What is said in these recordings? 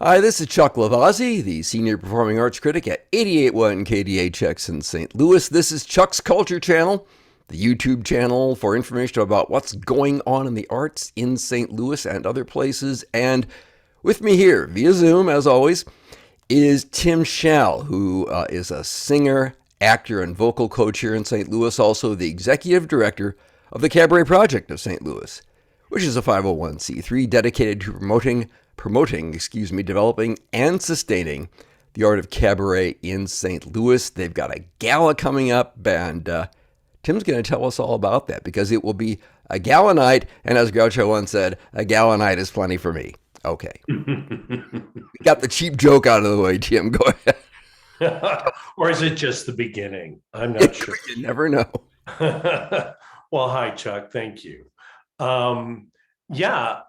Hi, this is Chuck Lavazzi, the Senior Performing Arts Critic at 88.1 KDHX in St. Louis. This is Chuck's Culture Channel, the YouTube channel for information about what's going on in the arts in St. Louis and other places. And with me here via Zoom, as always, is Tim Schall, who is a singer, actor, and vocal coach here in St. Louis, also the executive director of the Cabaret Project of St. Louis, which is a 501c3 dedicated to promoting, developing and sustaining the art of cabaret in St. Louis. They've got a gala coming up, and Tim's going to tell us all about that because it will be a gala night. And as Groucho once said, a gala night is plenty for me. Okay. Got the cheap joke out of the way, Tim. Go ahead. Or is it just the beginning? I'm not sure. You never know. Well, hi, Chuck. Thank you. Yeah,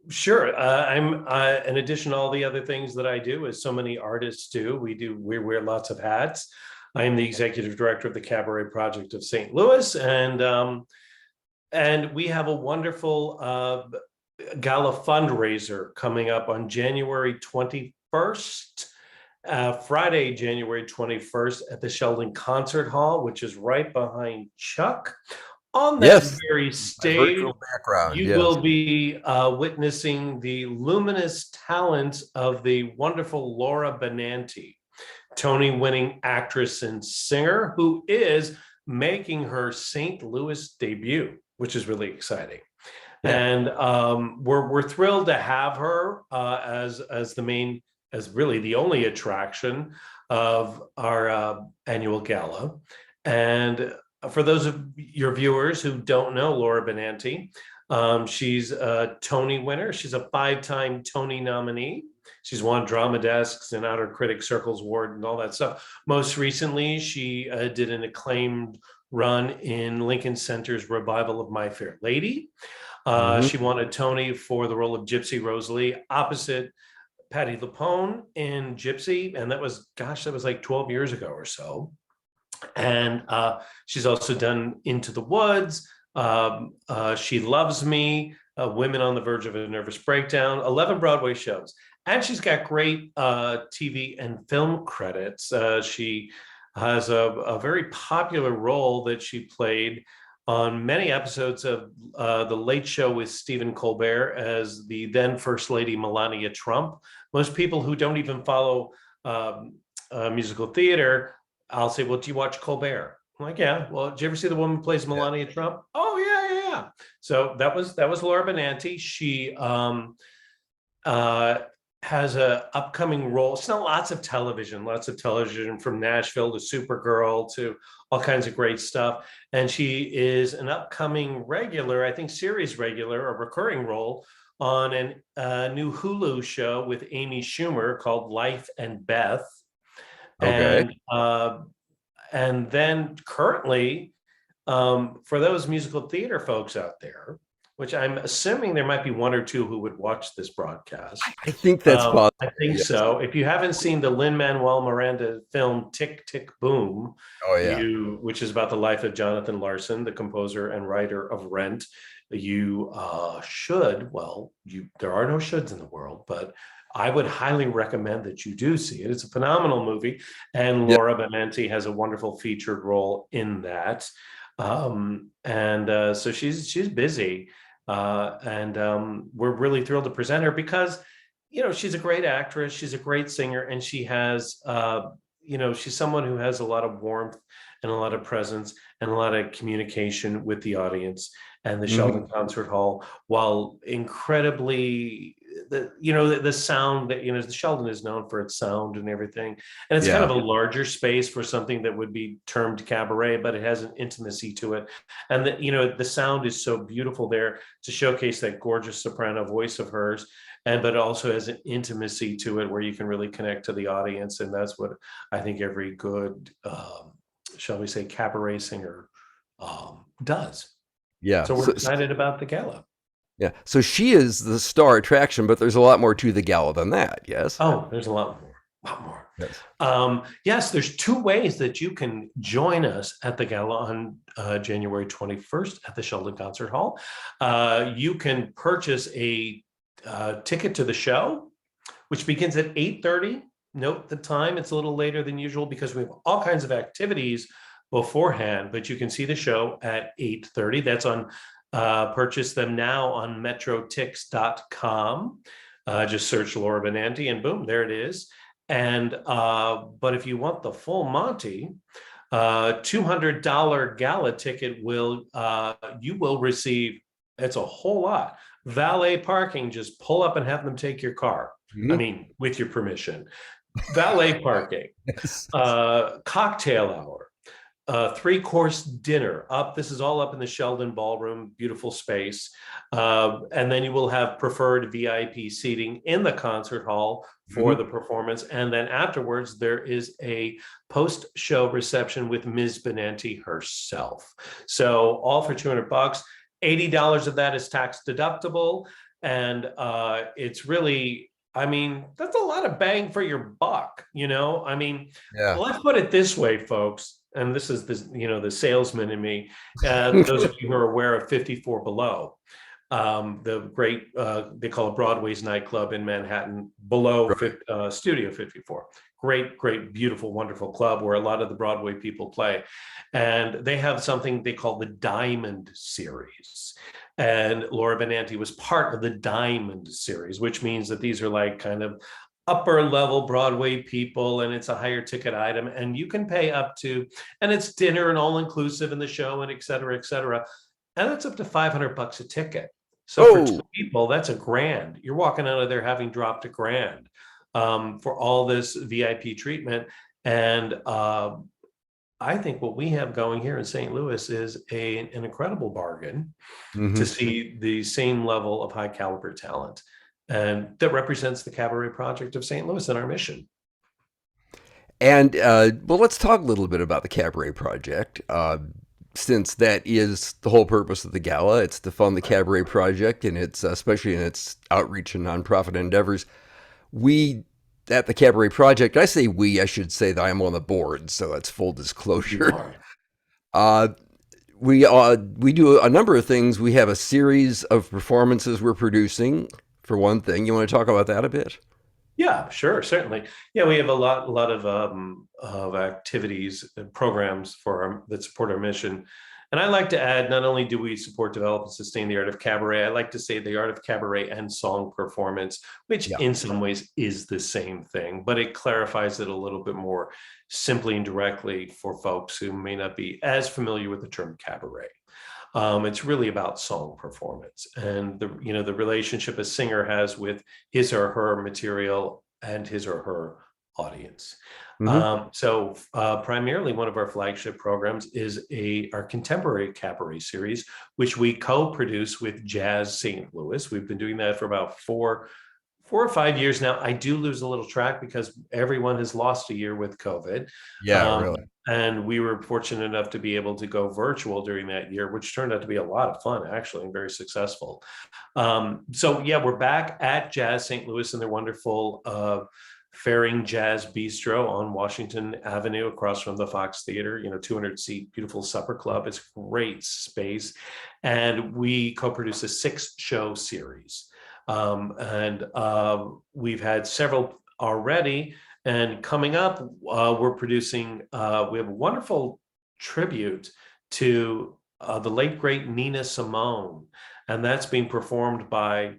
sure. I'm in addition to all the other things that I do, as so many artists do, we wear lots of hats. I am the executive director of the Cabaret Project of St. Louis, and we have a wonderful gala fundraiser coming up on January 21st. Friday, January 21st at the Sheldon Concert Hall, which is right behind Chuck. On that very stage, you will be witnessing the luminous talent of the wonderful Laura Benanti, Tony-winning actress and singer, who is making her St. Louis debut, which is really exciting. Yeah. And we're thrilled to have her as really the only attraction of our annual gala. And for those of your viewers who don't know Laura Benanti, she's a Tony winner. She's a 5-time Tony nominee. She's won Drama Desks and Outer Critics Circles Award and all that stuff. Most recently, she did an acclaimed run in Lincoln Center's revival of My Fair Lady. She won a Tony for the role of Gypsy Rosalie opposite Patti LuPone in Gypsy, and that was like 12 years ago or so. And she's also done Into the Woods, She Loves Me, Women on the Verge of a Nervous Breakdown, 11 Broadway shows. And she's got great TV and film credits. She has a very popular role that she played on many episodes of The Late Show with Stephen Colbert as the then First Lady Melania Trump. Most people who don't even follow musical theater, I'll say, well, do you watch Colbert? I'm like, yeah. Well, did you ever see the woman who plays Melania Trump? Oh, yeah. So that was Laura Benanti. She has an upcoming role. It's not lots of television from Nashville to Supergirl to all kinds of great stuff. And she is an upcoming regular, I think series regular, a recurring role on a new Hulu show with Amy Schumer called Life and Beth. Okay. And then currently, for those musical theater folks out there, which I'm assuming there might be one or two who would watch this broadcast. I think that's possible. I think so. If you haven't seen the Lin-Manuel Miranda film Tick, Tick, Boom, which is about the life of Jonathan Larson, the composer and writer of Rent, you should, there are no shoulds in the world, but I would highly recommend that you do see it. It's a phenomenal movie, and Laura Benanti has a wonderful featured role in that. So she's busy, and we're really thrilled to present her because, she's a great actress, she's a great singer, and she has, she's someone who has a lot of warmth and a lot of presence and a lot of communication with the audience. And the Sheldon Concert Hall, while incredibly, the sound that, the Sheldon is known for its sound and everything. And it's kind of a larger space for something that would be termed cabaret, but it has an intimacy to it. And the sound is so beautiful there to showcase that gorgeous soprano voice of hers. But it also has an intimacy to it where you can really connect to the audience. And that's what I think every good, shall we say, cabaret singer does. Yeah. So we're excited about the gala. Yeah. So she is the star attraction, but there's a lot more to the gala than that. Yes. Oh, there's a lot more. Yes. Yes, there's two ways that you can join us at the gala on January 21st at the Sheldon Concert Hall. You can purchase a ticket to the show which begins at 8:30. Note the time, it's a little later than usual because we have all kinds of activities beforehand, but you can see the show at 8:30. That's on purchase them now on metrotix.com. Just search Laura Benanti and boom, there it is. And but if you want the full Monty, $200 gala ticket will you will receive, it's a whole lot, valet parking. Just pull up and have them take your car. I mean, with your permission. Valet parking, Yes. cocktail hour, three-course dinner up. This is all up in the Sheldon Ballroom, beautiful space. And then you will have preferred VIP seating in the concert hall for the performance. And then afterwards, there is a post-show reception with Ms. Benanti herself. So all for $200. $80 of that is tax deductible. And it's really, I mean, that's a lot of bang for your buck, you know? I mean, let's put it this way, folks. And this is the salesman in me. Those of you who are aware of 54 Below, the great, they call it Broadway's nightclub in Manhattan, below Studio 54. Great, beautiful, wonderful club where a lot of the Broadway people play. And they have something they call the Diamond Series. And Laura Benanti was part of the Diamond Series, which means that these are like kind of upper level Broadway people, and it's a higher ticket item, and you can pay up to, and it's dinner and all inclusive in the show and et cetera, and that's up to $500 a ticket. So for two people, that's $1,000. You're walking out of there having dropped $1,000 for all this VIP treatment. And I think what we have going here in St. Louis is an incredible bargain to see the same level of high caliber talent. And that represents the Cabaret Project of St. Louis and our mission. And well, let's talk a little bit about the Cabaret Project, since that is the whole purpose of the gala. It's to fund the Cabaret Project, and it's especially in its outreach and nonprofit endeavors. We at the Cabaret Project, I say we, I should say that I'm on the board, so that's full disclosure. We do a number of things. We have a series of performances we're producing. For one thing, you want to talk about that a bit? Yeah, sure, certainly. Yeah, we have a lot of activities and programs that support our mission. And I like to add, not only do we support, develop, and sustain the art of cabaret, I like to say the art of cabaret and song performance, which in some ways is the same thing, but it clarifies it a little bit more simply and directly for folks who may not be as familiar with the term cabaret. It's really about song performance and the relationship a singer has with his or her material and his or her audience. So primarily one of our flagship programs is our contemporary cabaret series, which we co-produce with Jazz St. Louis. We've been doing that for about four or 5 years now. I do lose a little track because everyone has lost a year with COVID. Really. And we were fortunate enough to be able to go virtual during that year, which turned out to be a lot of fun, actually, and very successful. So yeah, we're back at Jazz St. Louis in their wonderful Faring Jazz Bistro on Washington Avenue across from the Fox Theater, 200-seat beautiful supper club. It's great space. And we co-produce a 6-show series. We've had several already, and coming up, we're producing, we have a wonderful tribute to the late, great Nina Simone, and that's being performed by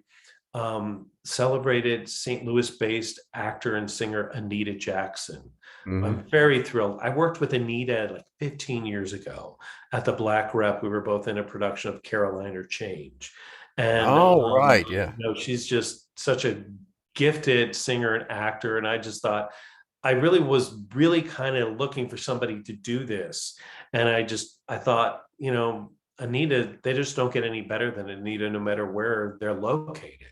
celebrated St. Louis-based actor and singer Anita Jackson. I'm very thrilled. I worked with Anita like 15 years ago at the Black Rep. We were both in a production of Caroline or Change. And she's just such a gifted singer and actor. And I just thought, I really was kind of looking for somebody to do this. And I thought, Anita, they just don't get any better than Anita, no matter where they're located.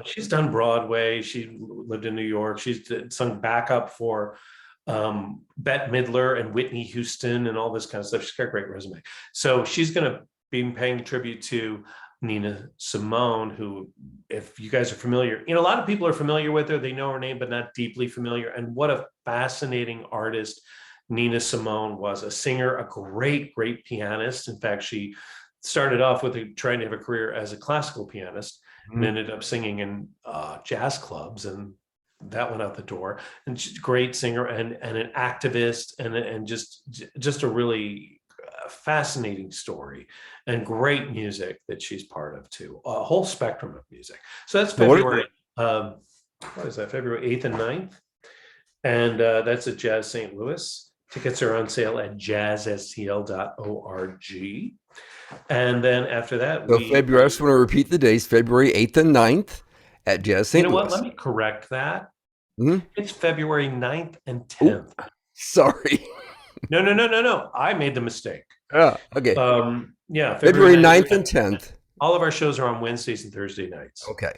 She's done Broadway. She lived in New York. She's sung backup for Bette Midler and Whitney Houston and all this kind of stuff. She's got a great resume. So she's going to be paying tribute to Nina Simone, who, if you guys are familiar, a lot of people are familiar with her. They know her name, but not deeply familiar. And what a fascinating artist Nina Simone was. A singer, a great pianist. In fact, she started off with trying to have a career as a classical pianist. and Mhm. ended up singing in jazz clubs, and that went out the door. And she's a great singer and an activist, and just a really fascinating story and great music that she's part of too. A whole spectrum of music. So that's So what is February. it? What is that? February 8th and 9th, and that's at Jazz St. Louis. Tickets are on sale at jazzstl.org. And then after that, So February, I just want to repeat the days, February 8th and 9th at Jazz you St. know what? Let Louis. me correct that. Hmm. It's February 9th and Oh, 10th. sorry. No, no, no, no, no. I made the mistake. Okay. Yeah, February February 9th and 9th 10th. and 10th. All of our shows are on Wednesdays and Thursday nights. Okay.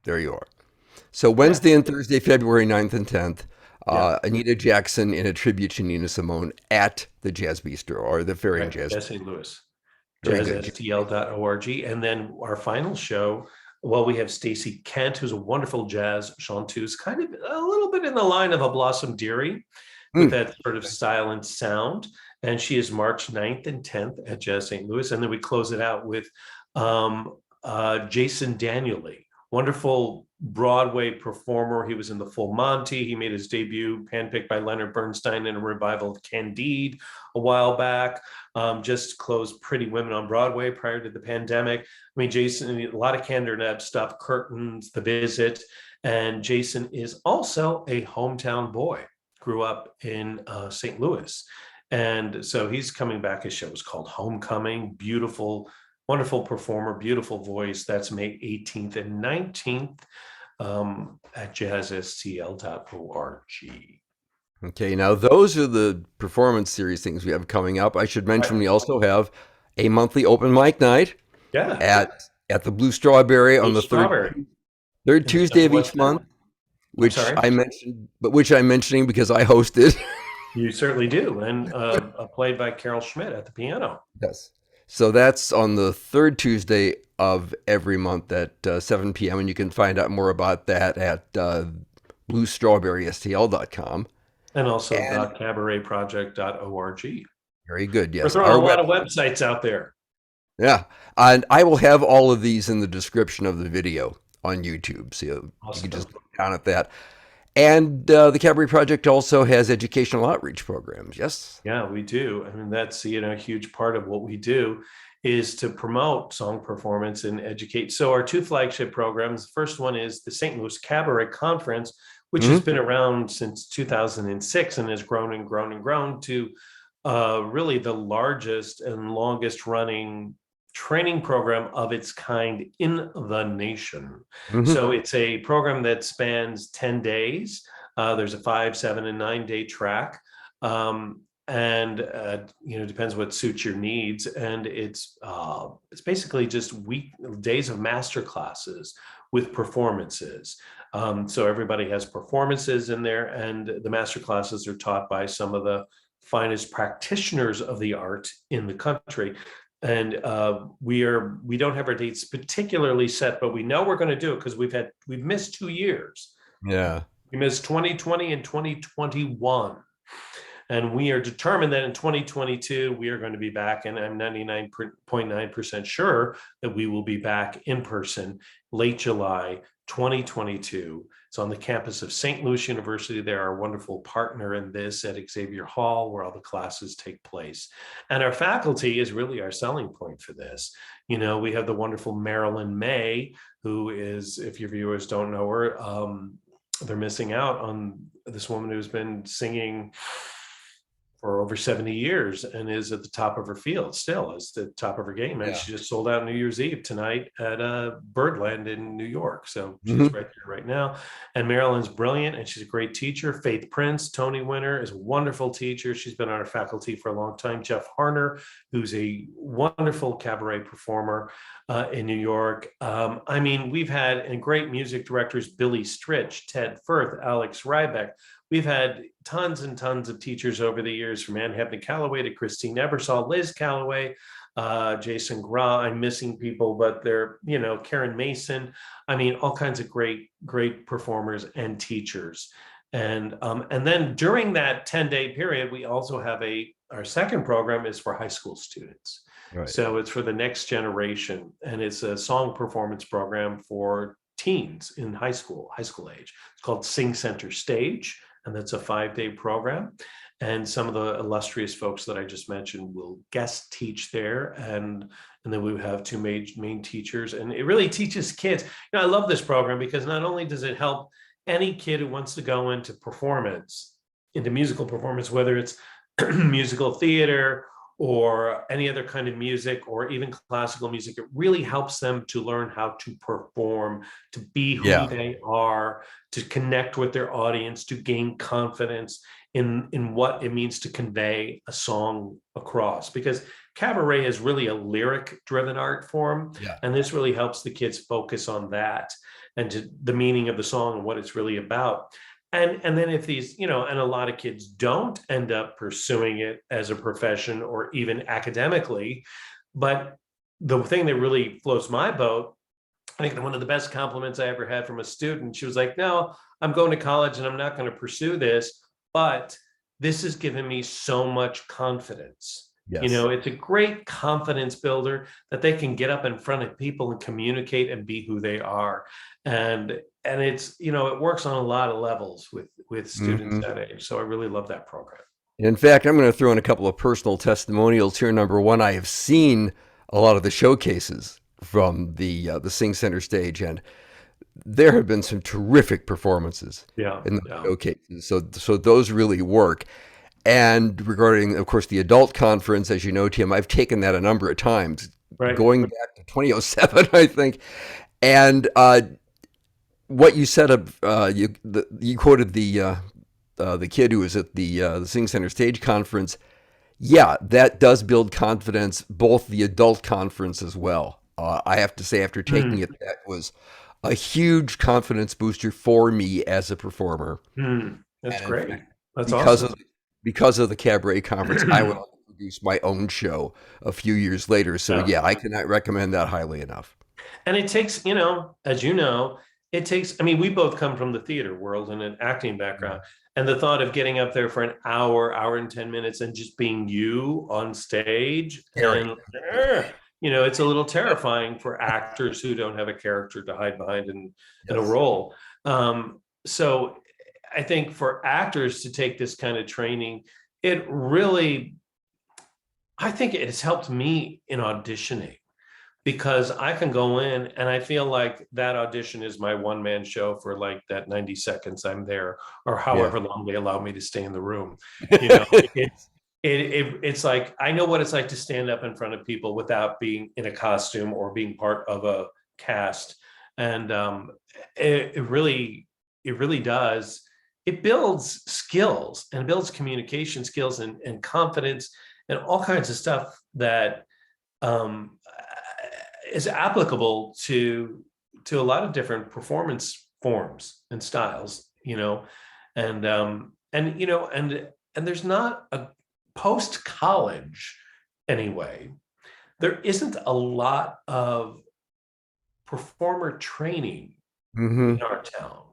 There you are. So Yeah, Wednesday and Thursday, February 9th and 10th, yeah. Anita Jackson in a tribute to Nina Simone at the Jazz Bistro or the Ferry and Right. Jazz. Jazz St. Louis. Very good. jazzstl.org. And then our final show, well, we have Stacey Kent, who's a wonderful jazz chanteuse, kind of a little bit in the line of a Blossom Dearie with Hmm. that sort of style and sound. And she is March 9th and 10th at Jazz St. Louis. And then we close it out with Jason Daniely, wonderful Broadway performer. He was in the Full Monty. He made his debut, handpicked by Leonard Bernstein in a revival of Candide a while back. Just closed Pretty Women on Broadway prior to the pandemic. I mean, Jason, a lot of Candor Neb stuff, Curtains, The Visit. And Jason is also a hometown boy, grew up in St. Louis. And so he's coming back. His show is called Homecoming. Beautiful, wonderful performer, beautiful voice. That's May 18th and 19th at jazzstl.org. Okay, now those are the performance series things we have coming up. I should mention Right. we also have a monthly open mic night Yeah. at the Blue Strawberry on Blue the Strawberry third in the Tuesday Central of West each month, End. I'm which sorry. I mentioned, but which I'm mentioning because I hosted. You certainly do. And played by Carol Schmidt at the piano. Yes. So that's on the third Tuesday of every month at 7 p.m. And you can find out more about that at bluestrawberrystl.com. And also And .cabaretproject.org. very good. We're Yes. throwing a Our lot of website. websites out there. Yeah. And I will have all of these in the description of the video on YouTube. So you can just Awesome. look down at that. And the Cabaret Project also has educational outreach programs. Yes. Yeah, we do. I mean, that's, a huge part of what we do is to promote song performance and educate. So our two flagship programs, the first one is the St. Louis Cabaret Conference, which has Hmm. been around since 2006 and has grown and grown and grown to really the largest and longest running training program of its kind in the nation. Hmm. So it's a program that spans 10 days. There's a 5, 7, and 9 day track. And depends what suits your needs, and it's basically just days of master classes with performances. So everybody has performances in there, and the master classes are taught by some of the finest practitioners of the art in the country. And we don't have our dates particularly set, but we know we're going to do it because we've missed 2 years. Yeah. We missed 2020 and 2021. And we are determined that in 2022, we are going to be back. And I'm 99.9% sure that we will be back in person late July 2022. It's on the campus of St. Louis University. They're our wonderful partner in this at Xavier Hall, where all the classes take place. And our faculty is really our selling point for this. We have the wonderful Marilyn May, who is, if your viewers don't know her, they're missing out on this woman who's been singing for over 70 years and is at the top of her field, still is the top of her game. And Yeah. she just sold out New Year's Eve tonight at Birdland in New York. So she's Hmm. right there right now. And Marilyn's brilliant and she's a great teacher. Faith Prince, Tony winner, is a wonderful teacher. She's been on our faculty for a long time. Jeff Harner, who's a wonderful cabaret performer in New York. I mean, we've had and great music directors, Billy Stritch, Ted Firth, Alex Rybeck. We've had tons and tons of teachers over the years, from Ann Hebden Calloway to Christine Ebersol, Liz Calloway, Jason Gra. I'm missing people, but they're, Karen Mason. I mean, all kinds of great, great performers and teachers. And then during that 10-day period, we also have our second program is for high school students. Right. So it's for the next generation, and it's a song performance program for teens in high school age. It's called Sing Center Stage, and that's a 5-day program. And some of the illustrious folks that I just mentioned will guest teach there, and then we have two main teachers, and it really teaches kids. I love this program because not only does it help any kid who wants to go into performance, into musical performance, whether it's musical theater or any other kind of music or even classical music, it really helps them to learn how to perform, to be who they are, to connect with their audience, to gain confidence in what it means to convey a song across. Because cabaret is really a lyric driven art form, and this really helps the kids focus on that and the meaning of the song and what it's really about. And then if these, and a lot of kids don't end up pursuing it as a profession or even academically, but the thing that really floats my boat, I think one of the best compliments I ever had from a student, she was like, no, I'm going to college and I'm not going to pursue this, but this has given me so much confidence. It's a great confidence builder that they can get up in front of people and communicate and be who they are. And it's, it works on a lot of levels with students that age. So I really love that program. In fact, I'm going to throw in a couple of personal testimonials here. Number one, I have seen a lot of the showcases from the Sing Center Stage, and there have been some terrific performances in the showcases. So those really work. And regarding, of course, the adult conference, as you know, Tim, I've taken that a number of times, going back to 2007, I think. And what you said, you quoted the kid who was at the Sing Center Stage conference. Yeah, that does build confidence, both the adult conference as well. I have to say, after taking it, that was a huge confidence booster for me as a performer. That's great. That's because awesome. Because of the cabaret conference, I went on to produce my own show a few years later. So yeah, I cannot recommend that highly enough. And it takes, as it takes, we both come from the theater world and an acting background. And the thought of getting up there for an hour and 10 minutes and just being you on stage, and it's a little terrifying for actors who don't have a character to hide behind in a role. So I think for actors to take this kind of training, I think it has helped me in auditioning, because I can go in and I feel like that audition is my one-man show for like that 90 seconds I'm there, or however long they allow me to stay in the room. It's like, I know what it's like to stand up in front of people without being in a costume or being part of a cast. And it really does. It builds skills and builds communication skills and confidence and all kinds of stuff that is applicable to a lot of different performance forms and styles, and there's not a post-college anyway. There isn't a lot of performer training in our town.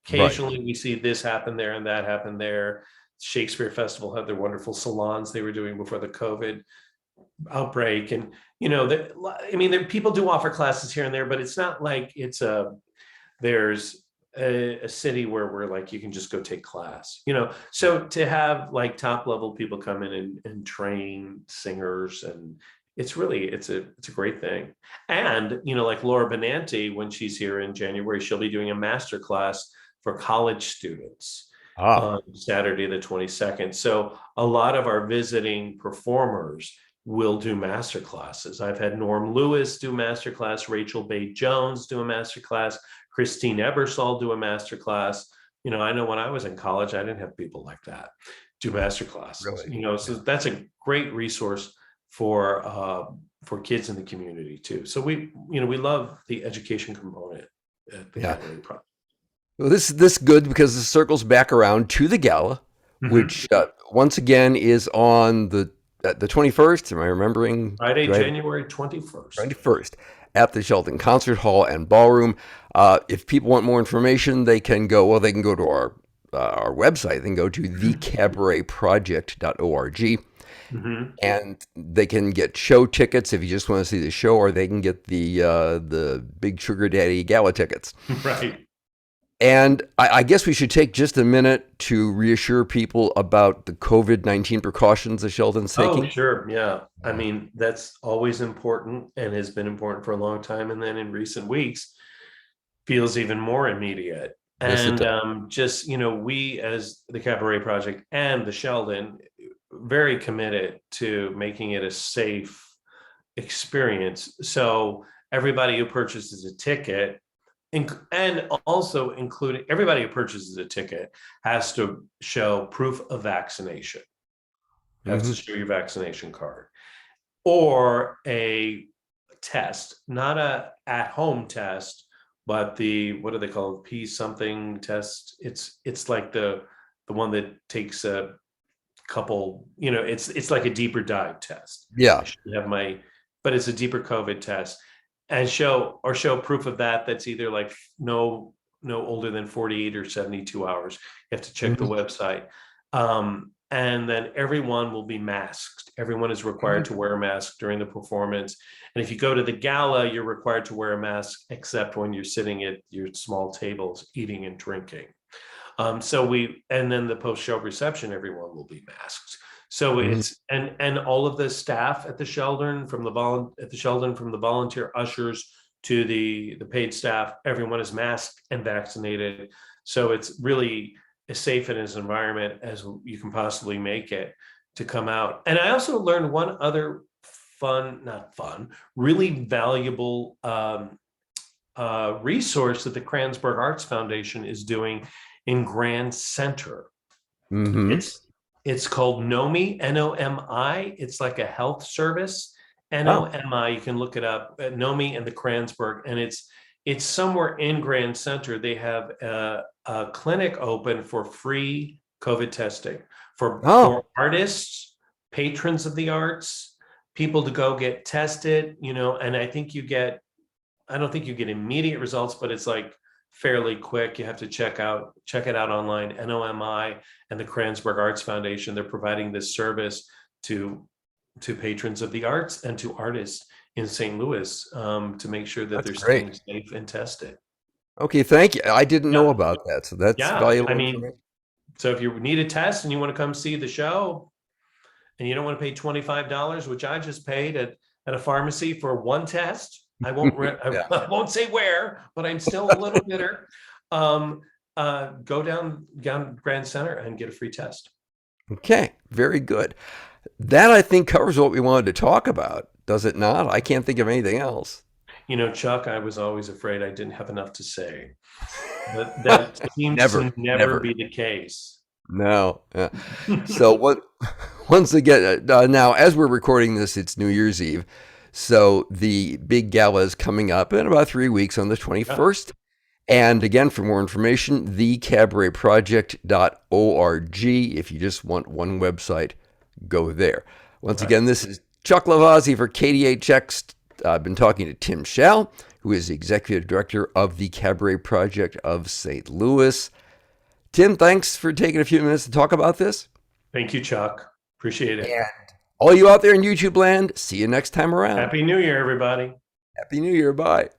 Occasionally we see this happen there and that happen there. Shakespeare Festival had their wonderful salons they were doing before the COVID outbreak. And, people do offer classes here and there, but it's not like there's a city where we're like, you can just go take class, so to have like top level people come in and train singers, and it's a great thing. And, like Laura Benanti, when she's here in January, she'll be doing a master class for college students on Saturday, the 22nd. So a lot of our visiting performers will do master classes. I've had Norm Lewis do master class, Rachel Bay Jones do a master class, Christine Ebersol do a master class. I know when I was in college, I didn't have people like that do master classes. Really? So that's a great resource for kids in the community too. So we love the education component at the Cabaret Project. Well, this is good because this circles back around to the gala, which once again is on the 21st. Am I remembering? Friday, January 21st. 21st at the Shelton Concert Hall and Ballroom. If people want more information, they can go to our website. They can go to thecabaretproject.org. Mhm. And they can get show tickets if you just want to see the show, or they can get the Big Sugar Daddy Gala tickets. Right. And I guess we should take just a minute to reassure people about the COVID-19 precautions that Sheldon's Oh, taking. sure. Yeah. I mean, that's always important and has been important for a long time. And then in recent weeks, feels even more immediate. Yes, it And does. just, we as the Cabaret Project and the Sheldon, very committed to making it a safe experience. So everybody who purchases a ticket, and also including everybody who purchases a ticket, has to show proof of vaccination, has to Hmm. show your vaccination card or a test, not a at-home test, but the, what do they call it, P something test. It's like the one that takes a couple, it's like a deeper dive test. I Yeah. should have my, but it's a deeper COVID test, and show proof of that. That's either like no older than 48 or 72 hours. You have to check the Hmm. website. And then everyone will be masked. Everyone is required to Hmm. wear a mask during the performance. And if you go to the gala, you're required to wear a mask, except when you're sitting at your small tables eating and drinking. And then the post-show reception, everyone will be masked. So Hmm. it's, and all of the staff at the Sheldon, from the volunteer ushers to the paid staff, everyone is masked and vaccinated. So it's really as safe in an environment as you can possibly make it to come out. And I also learned one other not fun, really valuable resource that the Kranzberg Arts Foundation is doing in Grand Center. Hmm. It's called NOMI, NOMI. It's like a health service. Oh, NOMI. You can look it up at NOMI and the Kranzberg, and it's somewhere in Grand Center. They have a clinic open for free COVID testing oh, for artists, patrons of the arts, people to go get tested. And I don't think you get immediate results, but it's like fairly quick. You have to check it out online. NOMI and the Kranzberg Arts Foundation, they're providing this service to patrons of the arts and to artists in St. Louis, to make sure that that's they're great. staying safe and tested. Okay, thank you. I didn't know Yeah, about that, so that's yeah. I valuable mean, information. so if you need a test and you want to come see the show, and you don't want to pay $25, which I just paid at a pharmacy for one test. I won't Yeah. I won't say where, but I'm still a little bitter. Um, go down Grand Center and get a free test. Okay, very good. That I think covers what we wanted to talk about, does it not? I can't think of anything else. Chuck, I was always afraid I didn't have enough to say, but that seems Never, to never never. be the case. No. Yeah. So what? Once again, now as we're recording this, it's New Year's Eve. So the big gala is coming up in about 3 weeks on the Yeah, 21st. And again, for more information, thecabaretproject.org. If you just want one website, go there. Once right. again, this is Chuck Lavazzi for KDHX. I've been talking to Tim Schall, who is the executive director of the Cabaret Project of St. Louis. Tim, thanks for taking a few minutes to talk about this. Thank you, Chuck. Appreciate it. And all you out there in YouTube land, see you next time around. Happy New Year, everybody. Happy New Year. Bye.